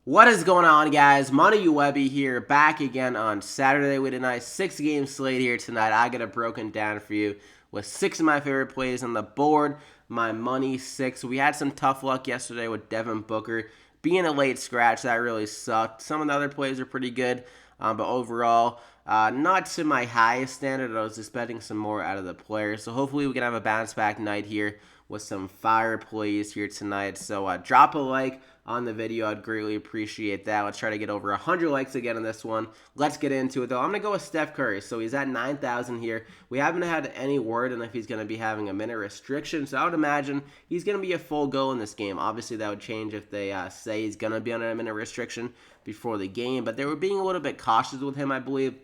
What is going on, guys? Money Webby here, back again on Saturday with a nice 6-game slate here tonight. I got it broken down for you with 6 of my favorite plays on the board. My money 6. We had some tough luck yesterday with Devin Booker being a late scratch. That really sucked. Some of the other plays are pretty good, but overall, not to my highest standard. I was expecting some more out of the players. So hopefully we can have a bounce back night here with some fire plays here tonight. So drop a like on the video. I'd greatly appreciate that. Let's try to get over 100 likes again on this one. Let's get into it, though. I'm going to go with Steph Curry. So he's at 9,000 here. We haven't had any word on if he's going to be having a minute restriction, so I would imagine he's going to be a full go in this game. Obviously, that would change if they say he's going to be under a minute restriction before the game, but they were being a little bit cautious with him, I believe.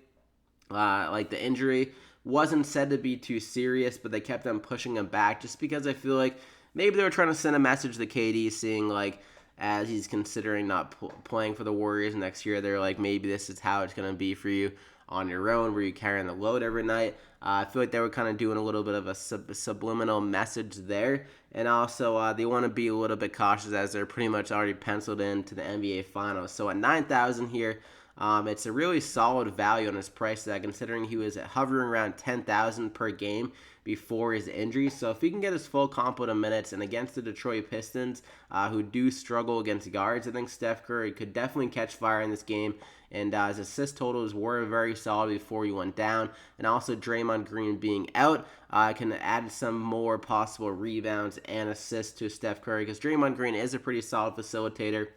Like the injury wasn't said to be too serious, but they kept on pushing him back just because I feel like maybe they were trying to send a message to KD seeing like, as he's considering not playing for the Warriors next year, they're like, maybe this is how it's going to be for you on your own, where you're carrying the load every night. I feel like they were kind of doing a little bit of a subliminal message there. And also, they want to be a little bit cautious as they're pretty much already penciled into the NBA Finals. So at 9,000 here, it's a really solid value on his price tag, considering he was hovering around 10,000 per game before his injury. So if he can get his full complement of minutes, and against the Detroit Pistons, who do struggle against guards, I think Steph Curry could definitely catch fire in this game. And his assist totals were very solid before he went down. And also Draymond Green being out can add some more possible rebounds and assists to Steph Curry, because Draymond Green is a pretty solid facilitator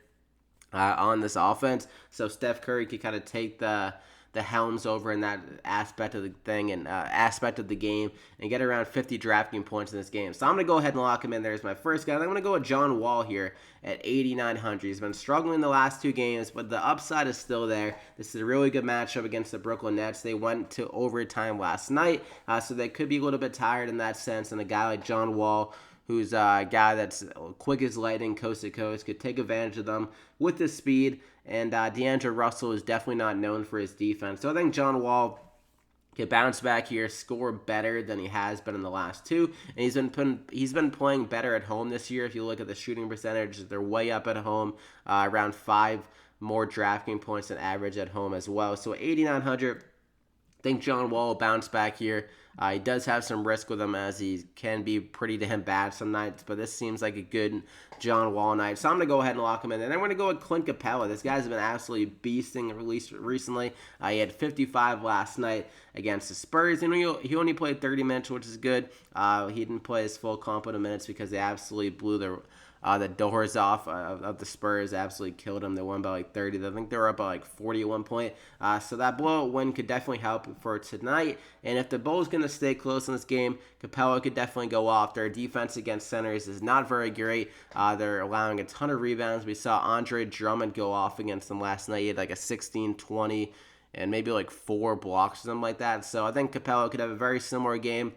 on this offense. So Steph Curry could kind of take the helms over in that aspect of the thing and aspect of the game and get around 50 DraftKings points in this game. So I'm going to go ahead and lock him in there as my first guy. I'm going to go with John Wall here at 8,900. He's been struggling the last 2 games, but the upside is still there. This is a really good matchup against the Brooklyn Nets. They went to overtime last night, so they could be a little bit tired in that sense. And a guy like John Wall, who's a guy that's quick as lightning, coast to coast, could take advantage of them with his speed. And D'Angelo Russell is definitely not known for his defense. So I think John Wall can bounce back here, score better than he has been in the last 2. And he's been playing better at home this year. If you look at the shooting percentage, they're way up at home, around 5 more DraftKings points than average at home as well. So 8,900. I think John Wall will bounce back here. He does have some risk with him, as he can be pretty damn bad some nights, but this seems like a good John Wall night. So I'm going to go ahead and lock him in. And then I'm going to go with Clint Capela. This guy's been absolutely beasting recently. He had 55 last night against the Spurs. And he only played 30 minutes, which is good. He didn't play his full complement of minutes because they absolutely blew the doors off of the Spurs. Absolutely killed them. They won by like 30. I think they were up by like 40 at one point. So that blowout win could definitely help for tonight. And if the Bulls going to stay close in this game, Capela could definitely go off. Their defense against centers is not very great. They're allowing a ton of rebounds. We saw Andre Drummond go off against them last night. He had like a 16-20 and maybe like 4 blocks or something like that. So I think Capela could have a very similar game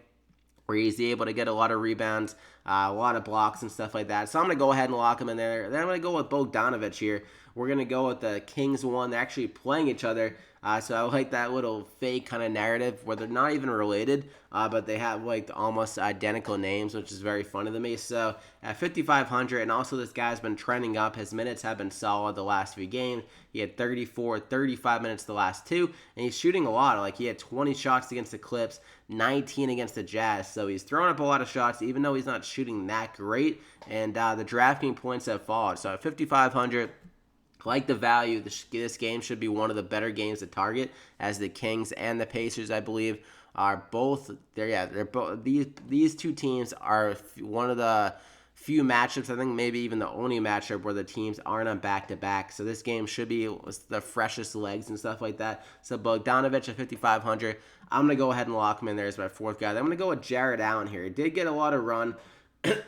where he's able to get a lot of rebounds, a lot of blocks and stuff like that. So I'm going to go ahead and lock him in there. Then I'm going to go with Bogdanovic here. We're going to go with the Kings one. They're actually playing each other. So I like that little fake kind of narrative where they're not even related, but they have like almost identical names, which is very funny to me. So at 5,500, and also this guy's been trending up. His minutes have been solid the last few games. He had 34, 35 minutes the last 2, and he's shooting a lot. Like he had 20 shots against the Clips, 19 against the Jazz. So he's throwing up a lot of shots, even though he's not shooting that great. And the DraftKings points have followed. So at 5,500. Like the value, this game should be one of the better games to target, as the Kings and the Pacers, I believe, are both there. Yeah, they're both these 2 teams are one of the few matchups, I think maybe even the only matchup where the teams aren't on back-to-back. So this game should be the freshest legs and stuff like that. So Bogdanovic at 5,500. I'm going to go ahead and lock him in there as my 4th guy. Then I'm going to go with Jared Allen here. He did get a lot of run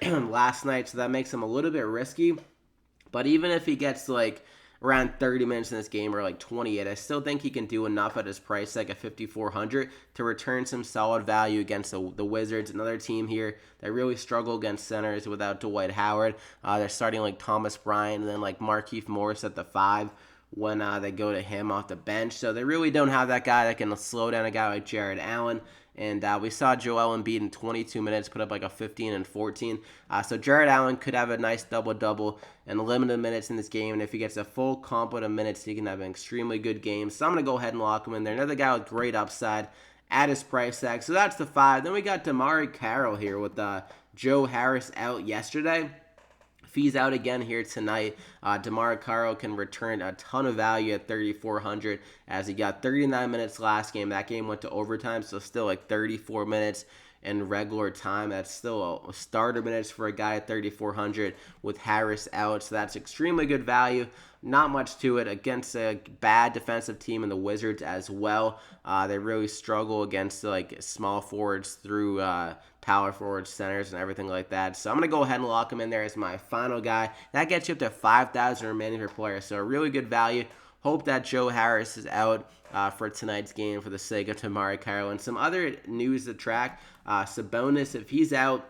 last night, so that makes him a little bit risky. But even if he gets like around 30 minutes in this game, or like 28, I still think he can do enough at his price tag at 5,400 to return some solid value against the Wizards, another team here that really struggle against centers without Dwight Howard. They're starting like Thomas Bryant and then like Markieff Morris at the 5, when they go to him off the bench. So they really don't have that guy that can slow down a guy like Jared Allen. And we saw Joel Embiid in 22 minutes put up like a 15 and 14. So Jared Allen could have a nice double-double and limited minutes in this game. And if he gets a full complement of minutes, he can have an extremely good game. So I'm going to go ahead and lock him in there. Another guy with great upside at his price tag. So that's the 5. Then we got DeMarre Carroll here with Joe Harris out yesterday. If he's out again here tonight, DeMarre Carroll can return a ton of value at 3,400 as he got 39 minutes last game. That game went to overtime, so still like 34 minutes in regular time. That's still a starter minutes for a guy at 3,400 with Harris out, so that's extremely good value. Not much to it against a bad defensive team in the Wizards as well. They really struggle against like small forwards through power forwards, centers, and everything like that. So I'm going to go ahead and lock him in there as my final guy. That gets you up to 5,000 remaining per player, so a really good value. Hope that Joe Harris is out for tonight's game for the sake of DeMarre Carroll. And some other news to track, Sabonis, if he's out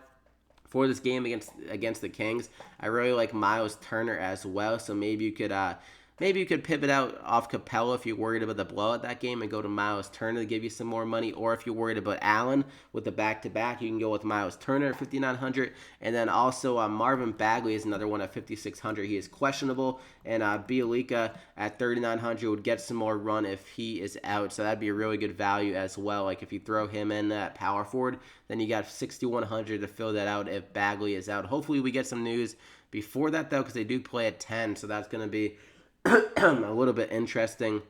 for this game against the Kings, I really like Miles Turner as well. So maybe you could pivot out off Capela if you're worried about the blowout that game and go to Miles Turner to give you some more money. Or if you're worried about Allen with the back-to-back, you can go with Miles Turner at 5,900. And then also Marvin Bagley is another one at 5,600. He is questionable. And Bielika at 3,900 would get some more run if he is out. So that'd be a really good value as well. Like if you throw him in at power forward, then you got 6,100 to fill that out if Bagley is out. Hopefully we get some news before that, though, because they do play at 10. So that's going to be a little bit interesting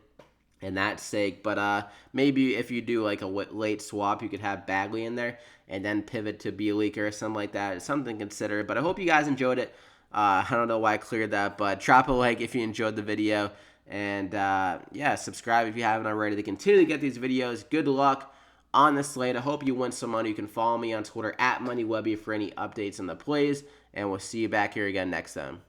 in that sake, but maybe if you do like a late swap, you could have Bagley in there and then pivot to Bielika or something like that. It's something to consider, but I hope you guys enjoyed it. I don't know why I cleared that, but drop a like if you enjoyed the video, and yeah, subscribe if you haven't already to continue to get these videos. Good luck on the slate. I hope you win some money. You can follow me on Twitter at MoneyWebby for any updates on the plays, and we'll see you back here again next time.